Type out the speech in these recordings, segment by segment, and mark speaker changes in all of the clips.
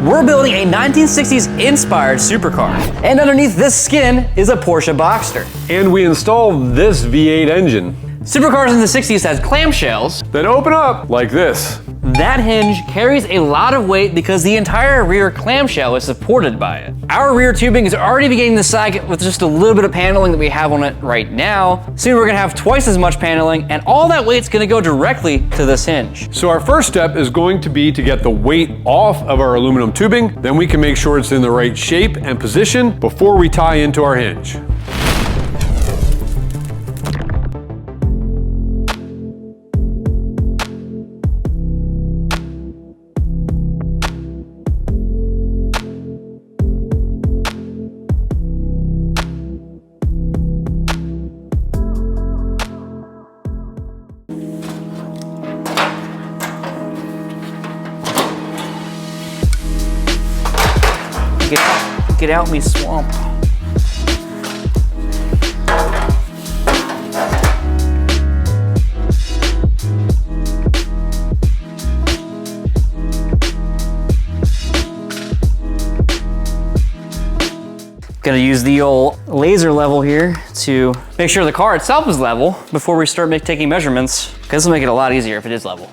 Speaker 1: We're building a 1960s inspired supercar. And underneath this skin is a Porsche Boxster.
Speaker 2: And we installed this V8 engine.
Speaker 1: Supercars in the 60s had clamshells
Speaker 2: that open up like this.
Speaker 1: That hinge carries a lot of weight because the entire rear clamshell is supported by it. Our rear tubing is already beginning to sag with just a little bit of paneling that we have on it right now. Soon we're gonna have twice as much paneling, and all that weight's gonna go directly to this hinge.
Speaker 2: So our first step is going to be to get the weight off of our aluminum tubing, then we can make sure it's in the right shape and position before we tie into our hinge.
Speaker 1: Get out me swamp. Gonna use the old laser level here to make sure the car itself is level before we start taking measurements, because this will make it a lot easier if it is level.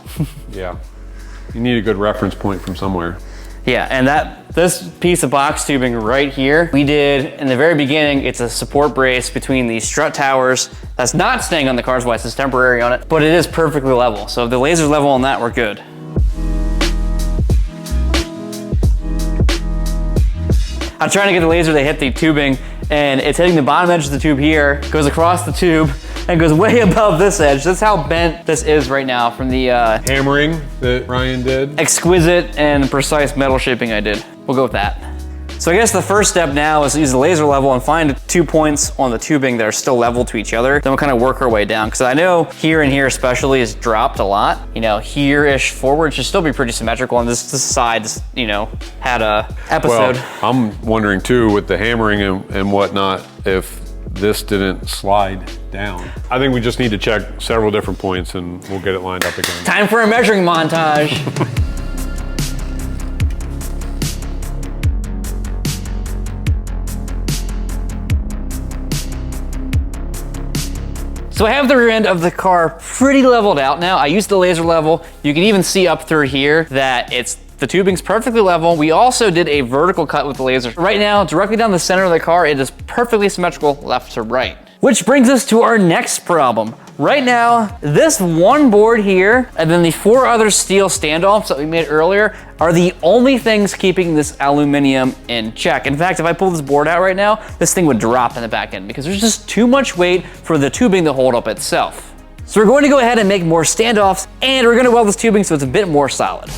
Speaker 2: Yeah, you need a good reference point from somewhere.
Speaker 1: Yeah, and this piece of box tubing right here, we did in the very beginning, it's a support brace between these strut towers. That's not staying on the car's why it's temporary on it, but it is perfectly level. So if the laser's level on that, we're good. I'm trying to get the laser to hit the tubing, and it's hitting the bottom edge of the tube here, goes across the tube, and goes way above this edge. That's how bent this is right now from the
Speaker 2: hammering that Ryan did.
Speaker 1: Exquisite and precise metal shaping I did. We'll go with that. So I guess the first step now is to use the laser level and find 2 points on the tubing that are still level to each other. Then we'll kind of work our way down. Because I know here and here especially is dropped a lot. You know, here-ish forward should still be pretty symmetrical, and this side, you know, had a episode.
Speaker 2: Well, I'm wondering too with the hammering and whatnot, if this didn't slide down. I think we just need to check several different points and we'll get it lined up again.
Speaker 1: Time for a measuring montage. So I have the rear end of the car pretty leveled out now. I used the laser level. You can even see up through here that the tubing's perfectly level. We also did a vertical cut with the laser. Right now, directly down the center of the car, it is perfectly symmetrical left to right. Which brings us to our next problem. Right now, this one board here, and then the 4 other steel standoffs that we made earlier are the only things keeping this aluminum in check. In fact, if I pull this board out right now, this thing would drop in the back end because there's just too much weight for the tubing to hold up itself. So we're going to go ahead and make more standoffs, and we're gonna weld this tubing so it's a bit more solid.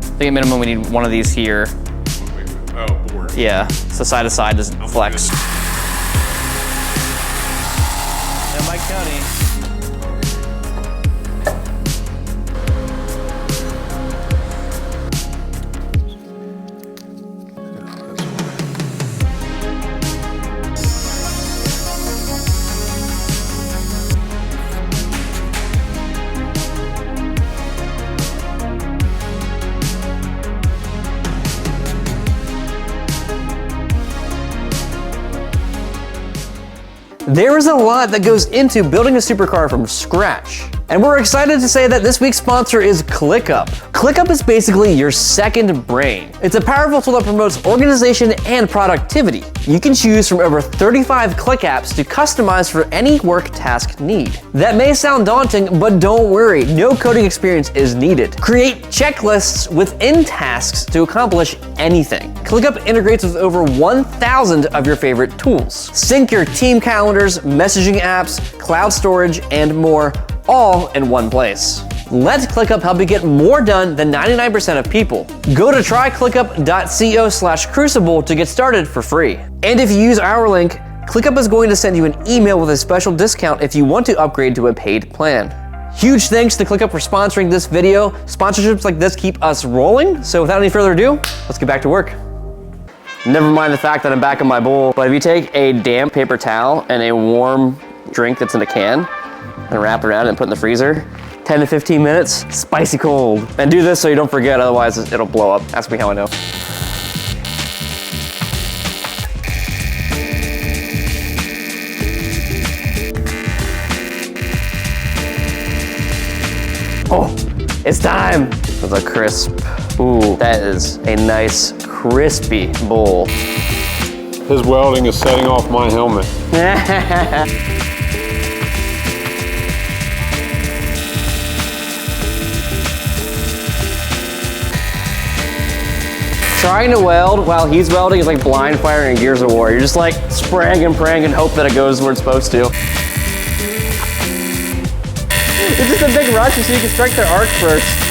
Speaker 1: I think at minimum we need one of these here.
Speaker 2: Oh, board.
Speaker 1: Yeah, so side to side doesn't flex. And Mike County. There is a lot that goes into building a supercar from scratch. And we're excited to say that this week's sponsor is ClickUp. ClickUp is basically your second brain. It's a powerful tool that promotes organization and productivity. You can choose from over 35 Click apps to customize for any work task need. That may sound daunting, but don't worry, no coding experience is needed. Create checklists within tasks to accomplish anything. ClickUp integrates with over 1,000 of your favorite tools. Sync your team calendars, messaging apps, cloud storage, and more, all in one place. Let ClickUp help you get more done than 99% of people. Go to tryclickup.co/crucible to get started for free. And if you use our link, ClickUp is going to send you an email with a special discount if you want to upgrade to a paid plan. Huge thanks to ClickUp for sponsoring this video. Sponsorships like this keep us rolling. So without any further ado, let's get back to work. Never mind the fact that I'm back in my bowl, but if you take a damp paper towel and a warm drink that's in a can and wrap it around and put it in the freezer, 10 to 15 minutes, spicy cold. And do this so you don't forget, otherwise it'll blow up. Ask me how I know. Oh, it's time for the crisp. Ooh, that is a nice crispy bowl.
Speaker 2: His welding is setting off my helmet.
Speaker 1: Trying to weld while he's welding is like blind firing in Gears of War. You're just like spraying and praying and hope that it goes where it's supposed to. It's just a big rush so you can strike their arc first.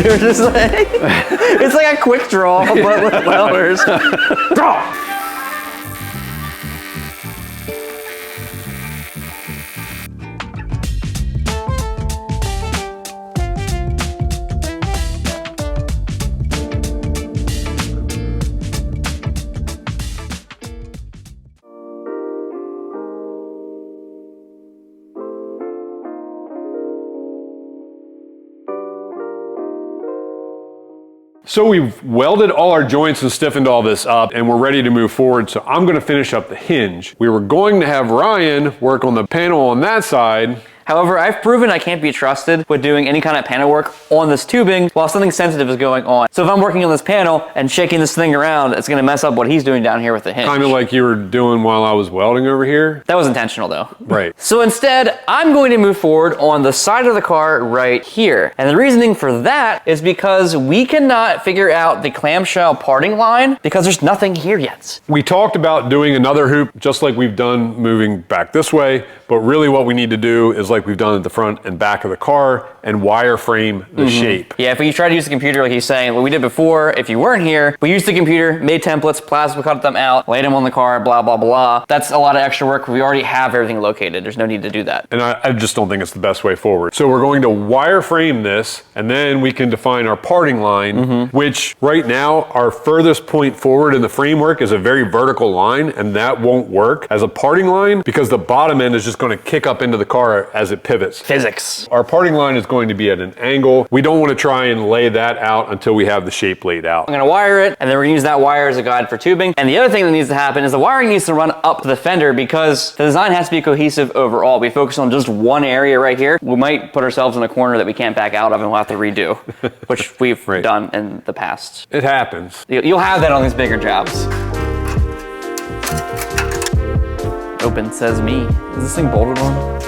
Speaker 1: You're just like, it's like a quick draw, but with welders. Draw!
Speaker 2: So we've welded all our joints and stiffened all this up and we're ready to move forward. So I'm gonna finish up the hinge. We were going to have Ryan work on the panel on that side.
Speaker 1: However, I've proven I can't be trusted with doing any kind of panel work on this tubing while something sensitive is going on. So if I'm working on this panel and shaking this thing around, it's gonna mess up what he's doing down here with the hinge.
Speaker 2: Kind of like you were doing while I was welding over here.
Speaker 1: That was intentional though.
Speaker 2: Right.
Speaker 1: So instead, I'm going to move forward on the side of the car right here. And the reasoning for that is because we cannot figure out the clamshell parting line because there's nothing here yet.
Speaker 2: We talked about doing another hoop just like we've done moving back this way, but really what we need to do is like we've done at the front and back of the car and wireframe the shape.
Speaker 1: Yeah, if we try to use the computer like he's saying, what we did before, if you weren't here, we used the computer, made templates, plasma cut them out, laid them on the car, blah, blah, blah. That's a lot of extra work. We already have everything located. There's no need to do that.
Speaker 2: And I just don't think it's the best way forward. So we're going to wireframe this and then we can define our parting line, which right now our furthest point forward in the framework is a very vertical line and that won't work as a parting line because the bottom end is just going to kick up into the car as it pivots.
Speaker 1: Physics.
Speaker 2: Our parting line is going to be at an angle. We don't want to try and lay that out until we have the shape laid out.
Speaker 1: I'm gonna wire it, and then we're gonna use that wire as a guide for tubing. And the other thing that needs to happen is the wiring needs to run up to the fender because the design has to be cohesive overall. We focus on just one area right here. We might put ourselves in a corner that we can't back out of and we'll have to redo, which we've done in the past.
Speaker 2: It happens.
Speaker 1: You'll have that on these bigger jobs. Open says me. Is this thing bolted on?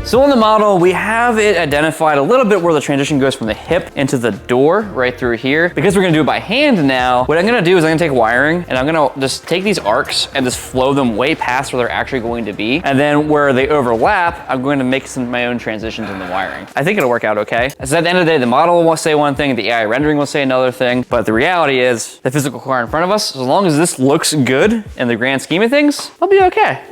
Speaker 1: So on the model, we have it identified a little bit where the transition goes from the hip into the door right through here. Because we're gonna do it by hand now, what I'm gonna do is I'm gonna take wiring and I'm gonna just take these arcs and just flow them way past where they're actually going to be. And then where they overlap, I'm going to make some of my own transitions in the wiring. I think it'll work out okay. So at the end of the day, the model will say one thing, the AI rendering will say another thing, but the reality is the physical car in front of us, as long as this looks good in the grand scheme of things, I'll be okay.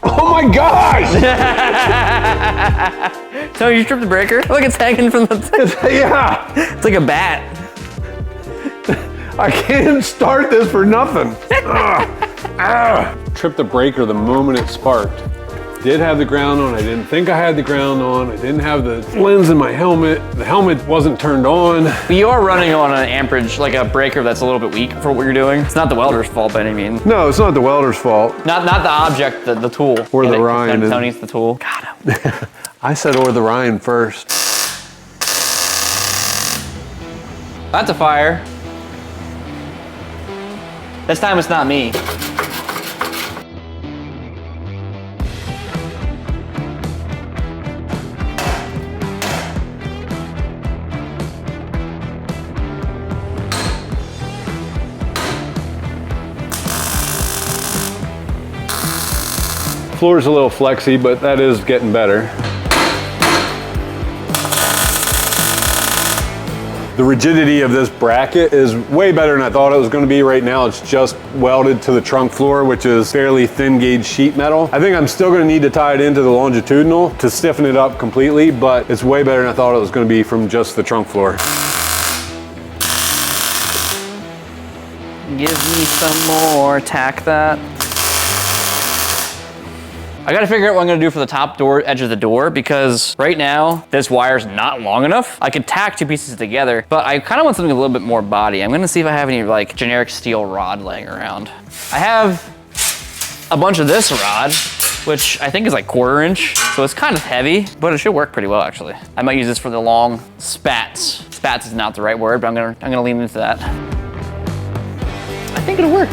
Speaker 2: Oh my gosh!
Speaker 1: So you tripped the breaker? Look, it's hanging from the
Speaker 2: Yeah!
Speaker 1: It's like a bat.
Speaker 2: I can't start this for nothing. Tripped the breaker the moment it sparked. Did have the ground on, I didn't think I had the ground on, I didn't have the lens in my helmet, the helmet wasn't turned on.
Speaker 1: But you are running on an amperage, like a breaker that's a little bit weak for what you're doing. It's not the welder's fault by any means.
Speaker 2: No, it's not the welder's fault.
Speaker 1: Not the object, the tool.
Speaker 2: Or the Ryan.
Speaker 1: Tony's the tool. Got him.
Speaker 2: I said or the Ryan first.
Speaker 1: That's a fire. This time it's not me.
Speaker 2: floor's a little flexy, but that is getting better. The rigidity of this bracket is way better than I thought it was going to be. Right now it's just welded to the trunk floor, which is fairly thin gauge sheet metal. I think I'm still going to need to tie it into the longitudinal to stiffen it up completely, but it's way better than I thought it was going to be from just the trunk floor.
Speaker 1: Give me some more, tack that. I gotta figure out what I'm gonna do for the top door, edge of the door, because right now, this wire's not long enough. I could tack two pieces together, but I kinda want something a little bit more body. I'm gonna see if I have any like generic steel rod laying around. I have a bunch of this rod, which I think is like 1/4 inch, so it's kind of heavy, but it should work pretty well actually. I might use this for the long spats. Spats is not the right word, but I'm gonna lean into that. I think it'll work.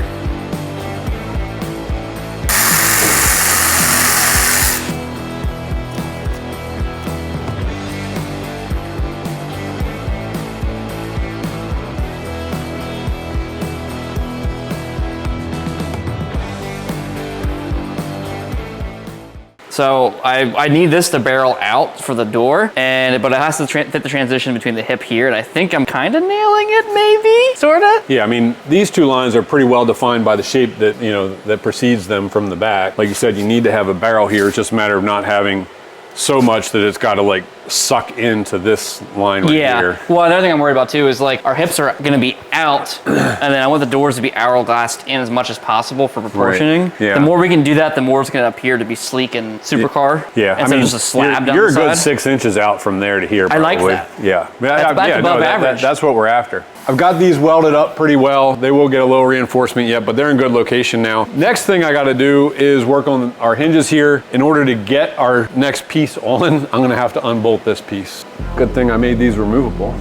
Speaker 1: So I need this to barrel out for the door, but it has to fit the transition between the hip here, and I think I'm kind of nailing it, maybe, sorta.
Speaker 2: Yeah, I mean, these two lines are pretty well defined by the shape that, you know, that precedes them from the back. Like you said, you need to have a barrel here. It's just a matter of not having so much that it's got to like suck into this line right here.
Speaker 1: Well, another thing I'm worried about too is like our hips are going to be out, and then I want the doors to be hourglassed in as much as possible for proportioning.
Speaker 2: Right. Yeah.
Speaker 1: The more we can do that, the more it's going to appear to be sleek and supercar.
Speaker 2: Yeah,
Speaker 1: instead of just a slab down
Speaker 2: you're
Speaker 1: the side.
Speaker 2: You're a good 6 inches out from there to here. Probably.
Speaker 1: I like that.
Speaker 2: Yeah,
Speaker 1: That's above average.
Speaker 2: That's what we're after. I've got these welded up pretty well. They will get a little reinforcement yet, but they're in good location now. Next thing I got to do is work on our hinges here. In order to get our next piece on, I'm going to have to unbolt this piece. Good thing I made these removable.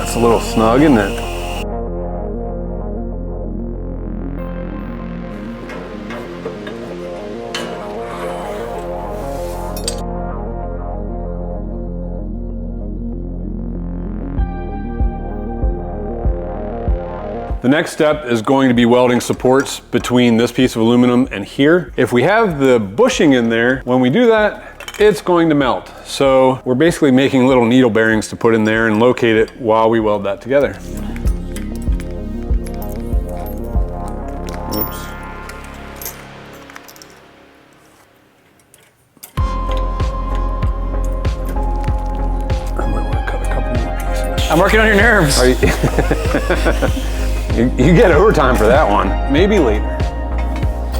Speaker 2: It's a little snug, isn't it? The next step is going to be welding supports between this piece of aluminum and here. If we have the bushing in there, when we do that, it's going to melt. So we're basically making little needle bearings to put in there and locate it while we weld that together. Oops. I might want to cut a couple more pieces.
Speaker 1: I'm working on your nerves.
Speaker 2: Are you You get overtime for that one. Maybe later.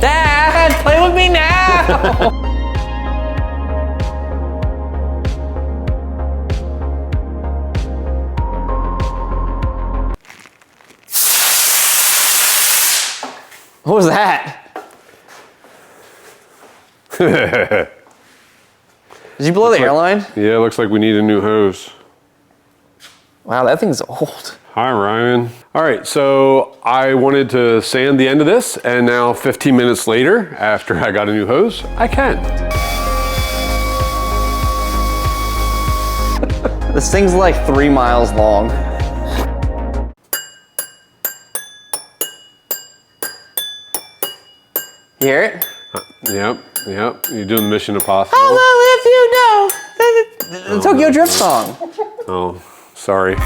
Speaker 1: Dad, play with me now! What was that? Did you blow the airline?
Speaker 2: Yeah, it looks like we need a new hose.
Speaker 1: Wow, that thing's old.
Speaker 2: Hi, Ryan. All right, so I wanted to sand the end of this, and now 15 minutes later, after I got a new hose, I can.
Speaker 1: This thing's like 3 miles long. You hear it?
Speaker 2: Yep. You're doing the Mission Impossible.
Speaker 1: Hello, if you know. The Tokyo Drift song.
Speaker 2: Oh, sorry.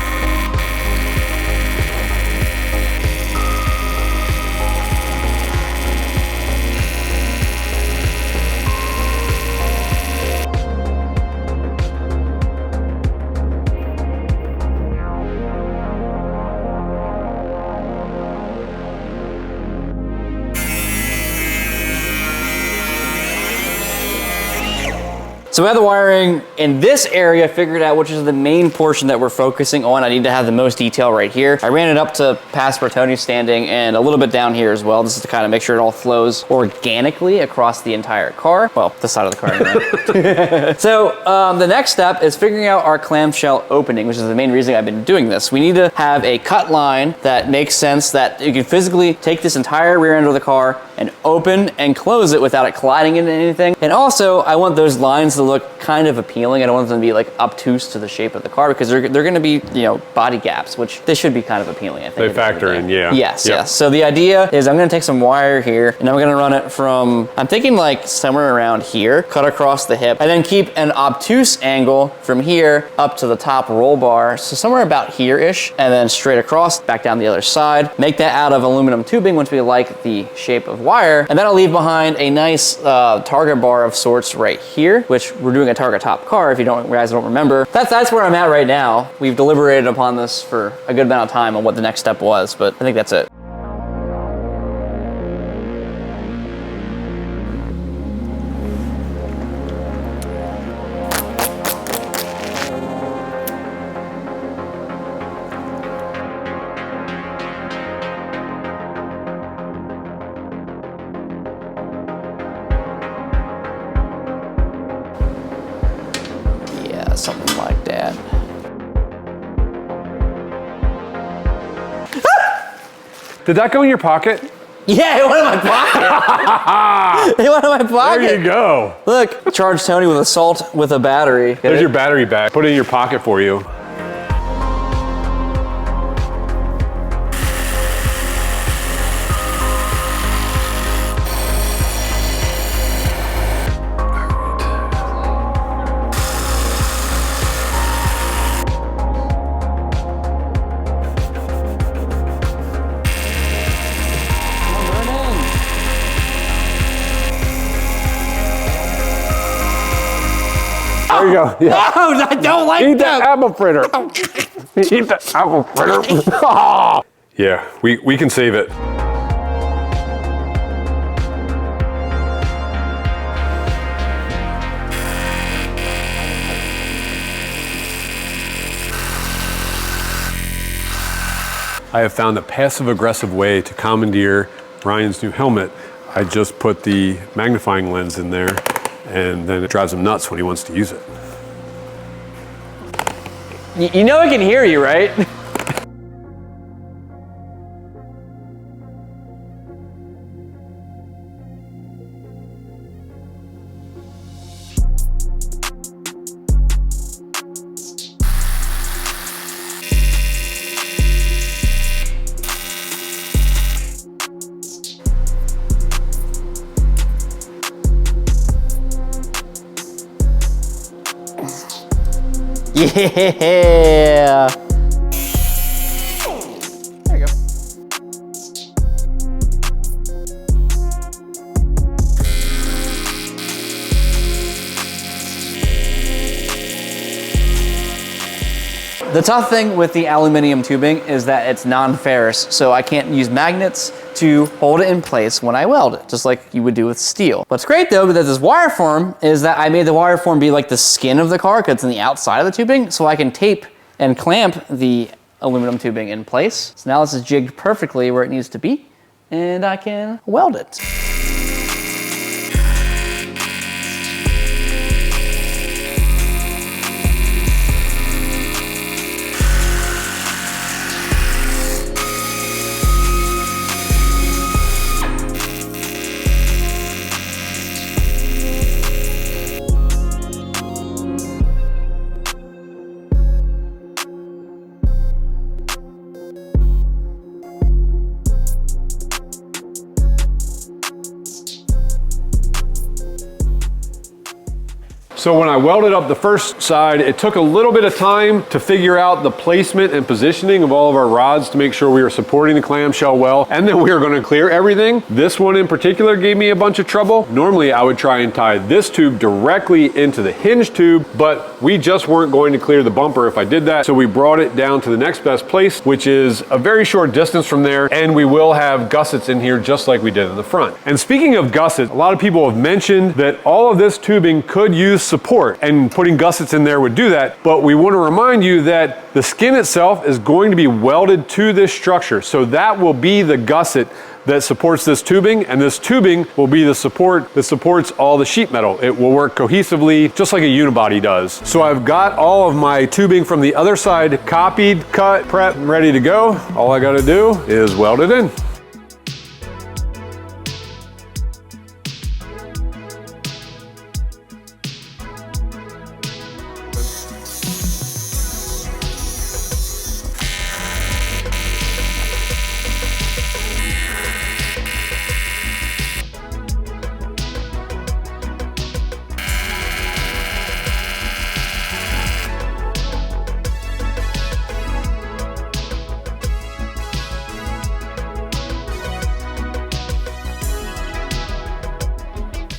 Speaker 1: So we have the wiring in this area figured out, which is the main portion that we're focusing on. I need to have the most detail right here. I ran it up to past where Tony's standing and a little bit down here as well. This is to kind of make sure it all flows organically across the entire car. Well, the side of the car anyway. So the next step is figuring out our clamshell opening, which is the main reason I've been doing this. We need to have a cut line that makes sense, that you can physically take this entire rear end of the car and open and close it without it colliding into anything. And also, I want those lines to look kind of appealing. I don't want them to be like obtuse to the shape of the car because they're going to be, you know, body gaps, which they should be kind of appealing, I think.
Speaker 2: They factor in, yeah.
Speaker 1: Yes,
Speaker 2: Yep.
Speaker 1: yes. So the idea is I'm going to take some wire here and I'm going to run it from, I'm thinking like somewhere around here, cut across the hip, and then keep an obtuse angle from here up to the top roll bar. So somewhere about here-ish, and then straight across, back down the other side. Make that out of aluminum tubing once we like the shape of wire. And that'll leave behind a nice target bar of sorts right here, which we're doing a target top car if you guys don't remember. That's where I'm at right now. We've deliberated upon this for a good amount of time on what the next step was, but I think that's it. Something like that.
Speaker 2: Did that go in your pocket?
Speaker 1: Yeah, it went in my pocket. It went in my pocket.
Speaker 2: There you go.
Speaker 1: Look, charge Tony with a salt with a battery.
Speaker 2: There's your battery back. Put it in your pocket for you. There you go. Yeah.
Speaker 1: No, I don't like
Speaker 2: Eat
Speaker 1: them.
Speaker 2: the apple fritter. Eat the apple fritter. Oh. Yeah, we can save it. I have found a passive-aggressive way to commandeer Ryan's new helmet. I just put the magnifying lens in there, and then it drives him nuts when he wants to use it.
Speaker 1: You know I can hear you, right? Yeah. There you go. The tough thing with the aluminum tubing is that it's non-ferrous, so I can't use magnets to hold it in place when I weld it, just like you would do with steel. What's great though, with this wire form, is that I made the wire form be like the skin of the car, because it's on the outside of the tubing, so I can tape and clamp the aluminum tubing in place. So now this is jigged perfectly where it needs to be, and I can weld it.
Speaker 2: So when I welded up the first side, it took a little bit of time to figure out the placement and positioning of all of our rods to make sure we were supporting the clamshell well, and then we were going to clear everything. This one in particular gave me a bunch of trouble. Normally I would try and tie this tube directly into the hinge tube, but we just weren't going to clear the bumper if I did that. So we brought it down to the next best place, which is a very short distance from there, and we will have gussets in here just like we did in the front. And speaking of gussets, a lot of people have mentioned that all of this tubing could use support, and putting gussets in there would do that, but we want to remind you that the skin itself is going to be welded to this structure, so that will be the gusset that supports this tubing, and this tubing will be the support that supports all the sheet metal. It will work cohesively just like a unibody does. So I've got all of my tubing from the other side copied, cut, prepped, and ready to go. All I got to do is weld it in.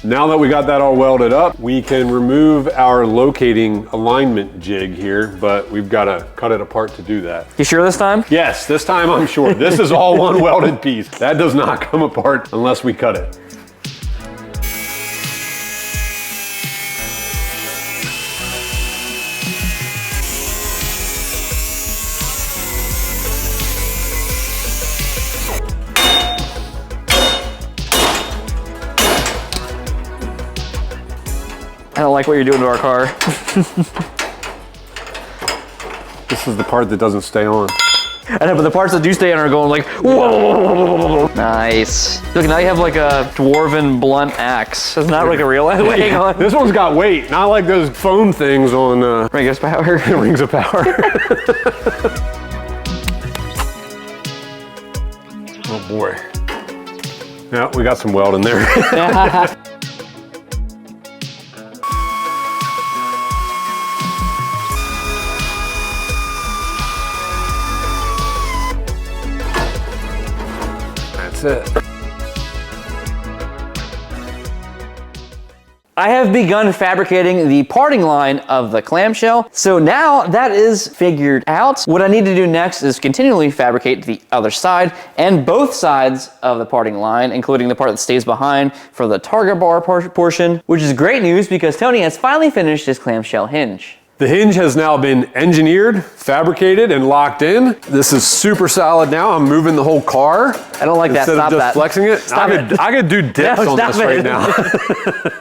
Speaker 2: Now that we got that all welded up, we can remove our locating alignment jig here, but we've got to cut it apart to do that.
Speaker 1: You sure this time?
Speaker 2: Yes, this time I'm sure. This is all one welded piece. That does not come apart unless we cut it.
Speaker 1: I don't like what you're doing to our car.
Speaker 2: This is the part that doesn't stay on.
Speaker 1: I know, but the parts that do stay on are going like, whoa. Nice. Look, now you have like a dwarven blunt axe. It's not like a real axe. Hang on.
Speaker 2: This one's got weight, not like those foam things on
Speaker 1: Rings of Power.
Speaker 2: Rings of Power. Oh boy. Yeah, we got some weld in there. That's it.
Speaker 1: I have begun fabricating the parting line of the clamshell. So now that is figured out, what I need to do next is continually fabricate the other side and both sides of the parting line, including the part that stays behind for the target bar portion, which is great news because Tony has finally finished his clamshell hinge.
Speaker 2: The hinge has now been engineered, fabricated, and locked in. This is super solid now. I'm moving the whole car.
Speaker 1: I don't like that.
Speaker 2: Instead
Speaker 1: Stop
Speaker 2: of just
Speaker 1: that.
Speaker 2: flexing it.
Speaker 1: Stop it.
Speaker 2: I could do dips
Speaker 1: No,
Speaker 2: on
Speaker 1: stop
Speaker 2: this
Speaker 1: it.
Speaker 2: right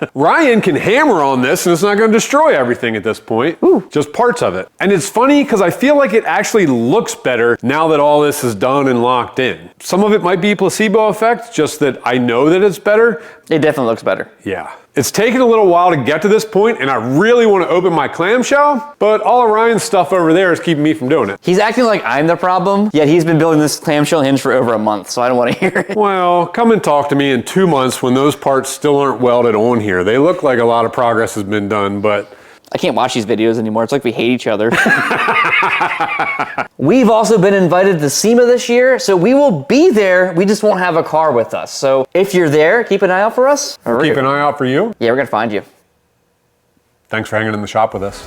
Speaker 2: now. Ryan can hammer on this and it's not gonna destroy everything at this point.
Speaker 1: Ooh.
Speaker 2: Just parts of it. And it's funny because I feel like it actually looks better now that all this is done and locked in. Some of it might be placebo effect, just that I know that it's better.
Speaker 1: It definitely looks better.
Speaker 2: Yeah. It's taken a little while to get to this point and I really want to open my clamshell, but all of Ryan's stuff over there is keeping me from doing it.
Speaker 1: He's acting like I'm the problem, yet he's been building this clamshell hinge for over a month, so I don't want to hear it.
Speaker 2: Well, come and talk to me in 2 months when those parts still aren't welded on here. They look like a lot of progress has been done, but
Speaker 1: I can't watch these videos anymore. It's like we hate each other. We've also been invited to SEMA this year, so we will be there. We just won't have a car with us. So if you're there, keep an eye out for us.
Speaker 2: keep an eye out for you.
Speaker 1: Yeah, we're gonna find you.
Speaker 2: Thanks for hanging in the shop with us.